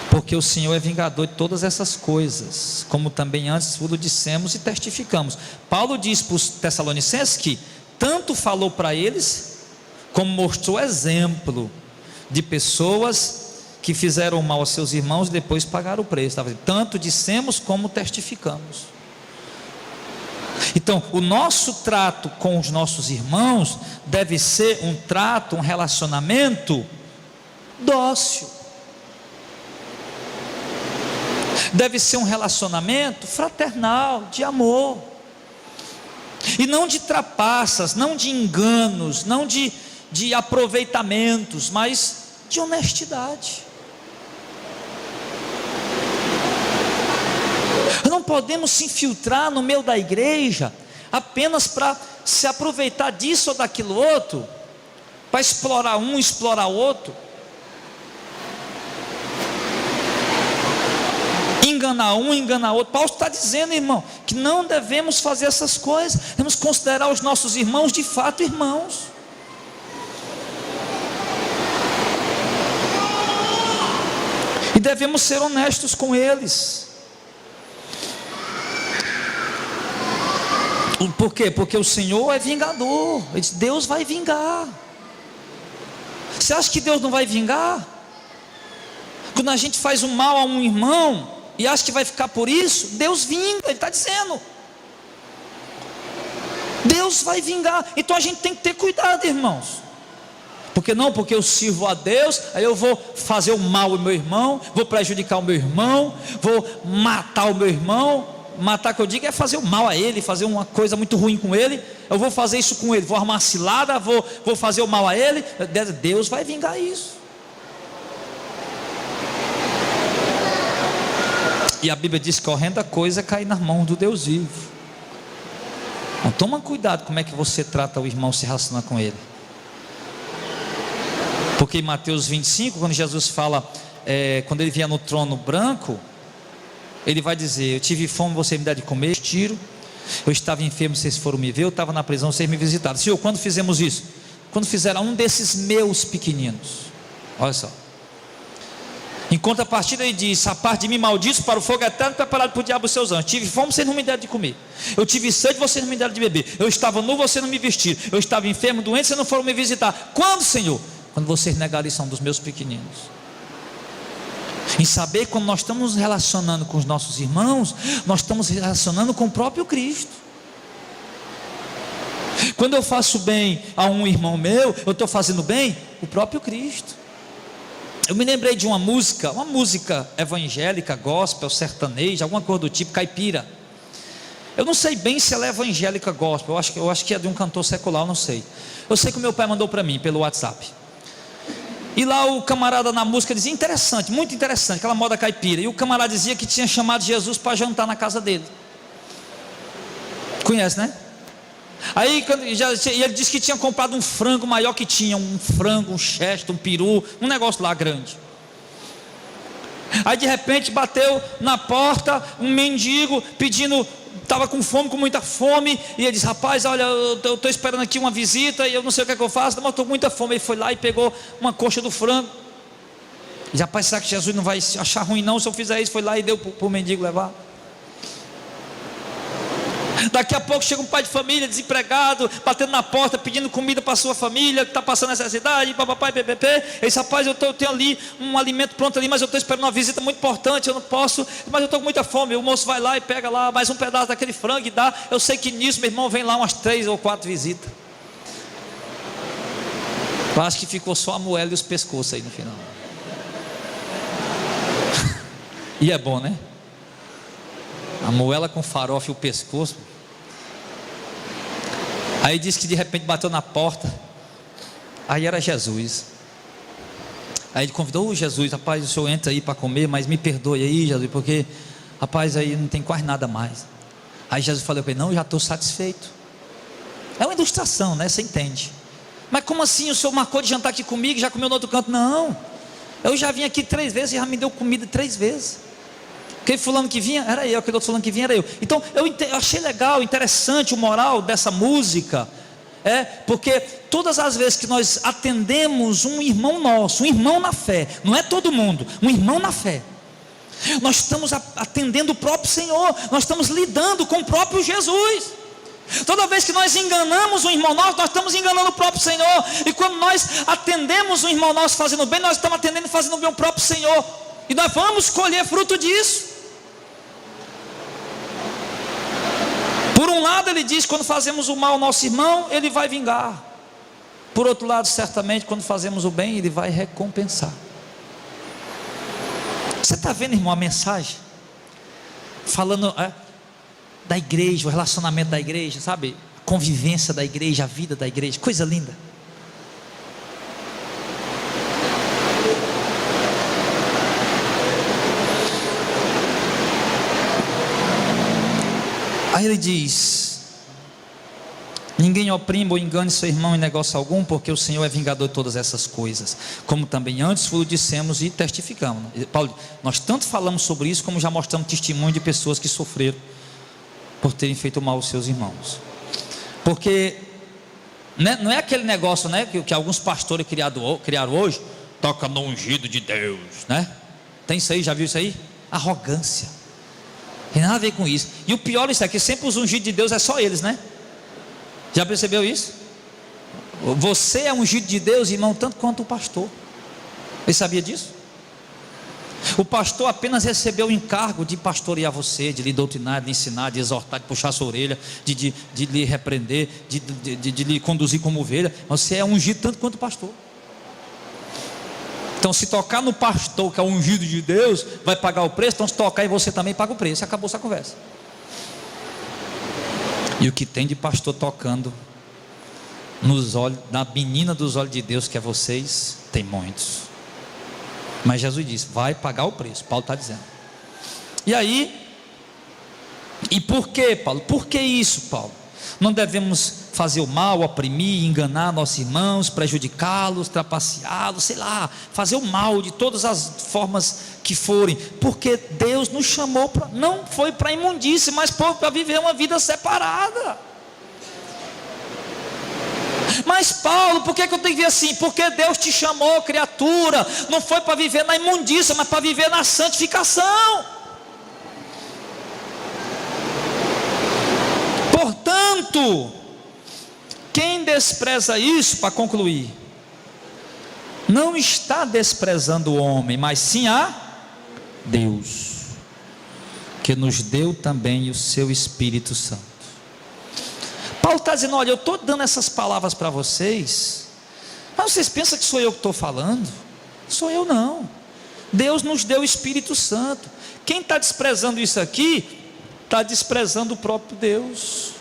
porque o Senhor é vingador de todas essas coisas, como também antes o dissemos e testificamos. Paulo diz para os Tessalonicenses que tanto falou para eles, como mostrou exemplo de pessoas que fizeram mal aos seus irmãos e depois pagaram o preço. Tanto dissemos como testificamos. Então, o nosso trato com os nossos irmãos deve ser um trato, um relacionamento dócil. Deve ser um relacionamento fraternal, de amor. E não de trapaças, não de enganos, não de aproveitamentos, mas de honestidade. Não podemos se infiltrar no meio da igreja apenas para se aproveitar disso ou daquilo outro, para explorar um, explorar o outro. enganar um, enganar outro. Paulo está dizendo, irmão, que não devemos fazer essas coisas. Devemos considerar os nossos irmãos de fato irmãos. E devemos ser honestos com eles. Por quê? Porque o Senhor é vingador. Ele diz, Deus vai vingar. Você acha que Deus não vai vingar? Quando a gente faz um mal a um irmão e acha que vai ficar por isso, Deus vinga. Ele está dizendo, Deus vai vingar. Então a gente tem que ter cuidado, irmãos. Porque não, porque eu sirvo a Deus, aí eu vou fazer o mal ao meu irmão, vou prejudicar o meu irmão, vou matar o meu irmão. Matar, que eu digo, é fazer o mal a ele, fazer uma coisa muito ruim com ele. Eu vou fazer isso com ele, vou armar cilada, vou fazer o mal a ele. Deus vai vingar isso. E a Bíblia diz que a horrenda coisa é cair nas mãos do Deus vivo. Então toma cuidado como é que você trata o irmão, se relaciona com ele. Porque em Mateus 25, quando Jesus fala, quando ele vier no trono branco, ele vai dizer, eu tive fome, você me dá de comer, tiro. Eu estava enfermo, vocês foram me ver. Eu estava na prisão, vocês me visitaram. Senhor, quando fizemos isso? Quando fizeram um desses meus pequeninos. Olha só. Em contrapartida ele diz, a parte de mim maldito para o fogo eterno preparado para o diabo e seus anjos. Tive fome, vocês não me deram de comer. Eu tive sede, vocês não me deram de beber. Eu estava nu, vocês não me vestiram. Eu estava enfermo, doente, vocês não foram me visitar. Quando, Senhor? Quando vocês negarem, são dos meus pequeninos. Em saber, quando nós estamos nos relacionando com os nossos irmãos, nós estamos relacionando com o próprio Cristo. Quando eu faço bem a um irmão meu, eu estou fazendo bem o próprio Cristo. Eu me lembrei de uma música evangélica, gospel, sertaneja, alguma coisa do tipo, caipira. Eu não sei bem se ela é evangélica gospel, eu acho que é de um cantor secular, eu não sei. Eu sei que o meu pai mandou para mim pelo WhatsApp. E lá o camarada na música dizia, interessante, muito interessante, aquela moda caipira. E o camarada dizia que tinha chamado Jesus para jantar na casa dele. Conhece, né? Aí ele disse que tinha comprado um frango maior que tinha, um frango, um chester, um peru, um negócio lá grande. Aí de repente bateu na porta um mendigo pedindo, estava com fome, com muita fome, e ele disse, rapaz, olha, eu estou esperando aqui uma visita, e eu não sei o que é que eu faço, mas eu estou com muita fome. Ele foi lá e pegou uma coxa do frango. Ele disse, rapaz, será que Jesus não vai achar ruim não se eu fizer isso? Foi lá e deu para o mendigo levar. Daqui a pouco chega um pai de família, desempregado, batendo na porta, pedindo comida para a sua família, que está passando necessidade, papai, PPP. Ele disse, rapaz, eu tenho ali um alimento pronto ali, mas eu estou esperando uma visita muito importante, eu não posso, mas eu estou com muita fome. O moço vai lá e pega lá mais um pedaço daquele frango e dá. Eu sei que nisso, meu irmão, vem lá umas 3 ou 4 visitas. Eu acho que ficou só a moela e os pescoços aí no final. E é bom, né? A moela com farofa e o pescoço. Aí disse que de repente bateu na porta. Aí era Jesus. Aí ele convidou, Jesus, rapaz, o senhor entra aí para comer, mas me perdoe aí, Jesus, porque, rapaz, aí não tem quase nada mais. Aí Jesus falou para ele, não, eu já estou satisfeito. É uma ilustração, né? Você entende. Mas como assim, o senhor marcou de jantar aqui comigo, já comeu no outro canto? Não, eu já vim aqui 3 vezes e já me deu comida 3 vezes. Aquele fulano que vinha, era eu, aquele outro fulano que vinha, era eu. Então eu achei legal, interessante o moral dessa música. Porque todas as vezes que nós atendemos um irmão nosso, um irmão na fé, não é todo mundo, um irmão na fé, nós estamos atendendo o próprio Senhor, nós estamos lidando com o próprio Jesus. Toda vez que nós enganamos um irmão nosso, nós estamos enganando o próprio Senhor. E quando nós atendemos um irmão nosso fazendo bem, nós estamos atendendo e fazendo bem o próprio Senhor. E nós vamos colher fruto disso. Por um lado ele diz, quando fazemos o mal ao nosso irmão, ele vai vingar. Por outro lado, certamente, quando fazemos o bem, ele vai recompensar. Você está vendo, irmão, a mensagem? Falando da igreja, o relacionamento da igreja, sabe? A convivência da igreja, a vida da igreja, coisa linda. Aí ele diz, Ninguém oprima ou engane seu irmão em negócio algum, porque o Senhor é vingador de todas essas coisas, como também antes o dissemos e testificamos. Paulo, nós tanto falamos sobre isso, como já mostramos testemunho de pessoas que sofreram por terem feito mal aos seus irmãos. Porque não é aquele negócio, né, que alguns pastores criaram hoje, toca no ungido de Deus, né? Tem isso aí, já viu isso aí? Arrogância, tem nada a ver com isso. E o pior é que sempre os ungidos de Deus é só eles, né? Já percebeu isso? Você é ungido de Deus, irmão, tanto quanto o pastor. Ele sabia disso? O pastor apenas recebeu o encargo de pastorear você, de lhe doutrinar, de ensinar, de exortar, de puxar sua orelha, de lhe repreender, de lhe conduzir como ovelha. Você é ungido tanto quanto o pastor. Então, se tocar no pastor, que é o ungido de Deus, vai pagar o preço. Então, se tocar em você também, paga o preço. Acabou essa conversa. E o que tem de pastor tocando nos olhos, na menina dos olhos de Deus, que é vocês, tem muitos. Mas Jesus disse, vai pagar o preço. Paulo está dizendo. E aí, e por que, Paulo? Por que isso, Paulo? Não devemos fazer o mal, oprimir, enganar nossos irmãos, prejudicá-los, trapaceá-los, sei lá, fazer o mal de todas as formas que forem, porque Deus nos chamou não foi para imundície, mas para viver uma vida separada. Mas Paulo, por que eu tenho que viver assim? Porque Deus te chamou, criatura, não foi para viver na imundícia, mas para viver na santificação. Portanto, quem despreza isso, para concluir, não está desprezando o homem, mas sim a Deus, que nos deu também o seu Espírito Santo. Paulo está dizendo, olha, eu estou dando essas palavras para vocês, mas vocês pensam que sou eu que estou falando? Sou eu não. Deus nos deu o Espírito Santo. Quem está desprezando isso aqui, está desprezando o próprio Deus.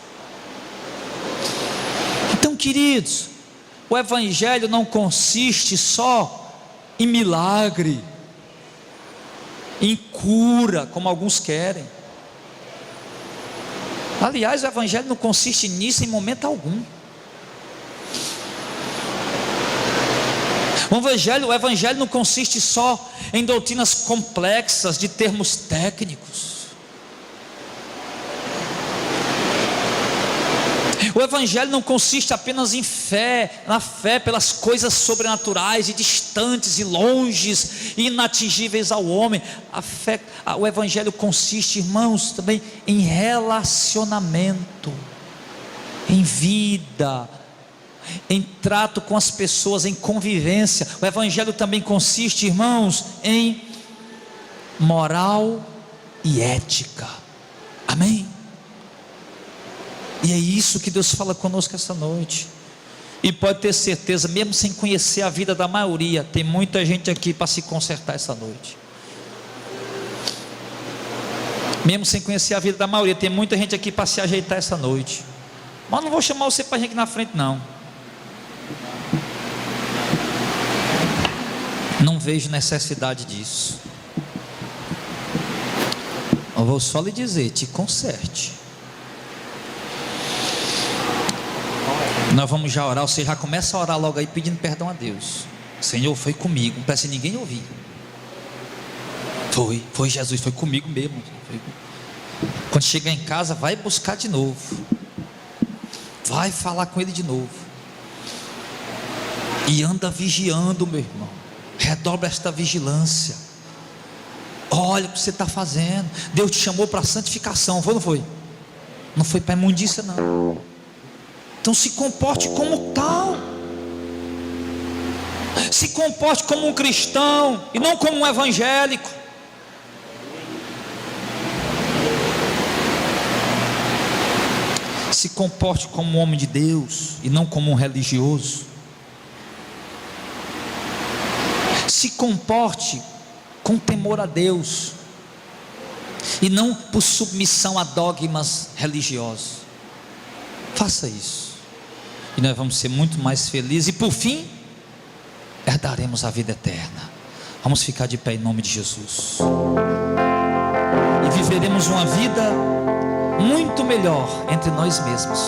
Então, queridos, o Evangelho não consiste só em milagre, em cura, como alguns querem. Aliás, o Evangelho não consiste nisso em momento algum. O Evangelho não consiste só em doutrinas complexas de termos técnicos. O Evangelho não consiste apenas em fé, na fé pelas coisas sobrenaturais e distantes e longes e inatingíveis ao homem. O Evangelho consiste, irmãos, também em relacionamento, em vida, em trato com as pessoas, em convivência. O Evangelho também consiste, irmãos, em moral e ética. Amém? E é isso que Deus fala conosco essa noite. E pode ter certeza, mesmo sem conhecer a vida da maioria, tem muita gente aqui para se consertar essa noite. Mesmo sem conhecer a vida da maioria, tem muita gente aqui para se ajeitar essa noite. Mas não vou chamar você para gente aqui na frente, não. Não vejo necessidade disso. Eu vou só lhe dizer, te conserte. Nós vamos já orar, você já começa a orar logo aí pedindo perdão a Deus. Senhor, foi comigo, não parece ninguém ouvir. Foi Jesus, foi comigo mesmo. Quando chegar em casa, vai buscar de novo. Vai falar com ele de novo. E anda vigiando, meu irmão. Redobra esta vigilância. Olha o que você está fazendo. Deus te chamou para a santificação, foi ou não foi? Não foi para imundícia, não. Então se comporte como tal. Se comporte como um cristão e não como um evangélico. Se comporte como um homem de Deus e não como um religioso. Se comporte com temor a Deus e não por submissão a dogmas religiosos. Faça isso e nós vamos ser muito mais felizes, e por fim herdaremos a vida eterna. Vamos ficar de pé em nome de Jesus e viveremos uma vida muito melhor entre nós mesmos.